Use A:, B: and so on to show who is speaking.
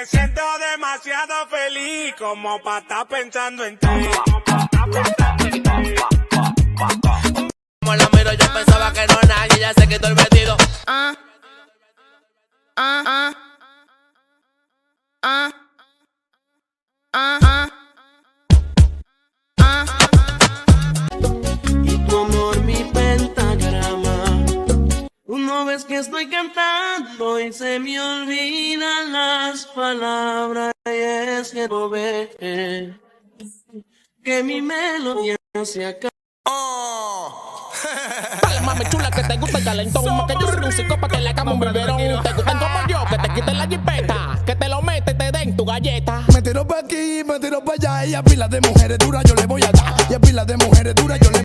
A: Me siento demasiado feliz como para estar pensando en ti.
B: Como la miro yo pensaba que no nadie, ya se quitó el vestido.
C: Y tu amor mi pentagrama. Tú no ves que estoy cantando y se me olvidan las palabras. Y es que no ves que mi melodía se acaba.
D: Dale, mami chula, que te gusta el calentón. Más que yo soy un psicópata, en la cama un biberón. Te gustan como yo, que te quiten la jipeta, que te lo metes, te den tu galleta.
E: Me tiro pa' aquí, me tiro pa' allá. Y a pilas de mujeres duras yo le voy a dar. Y a pilas de mujeres duras yo le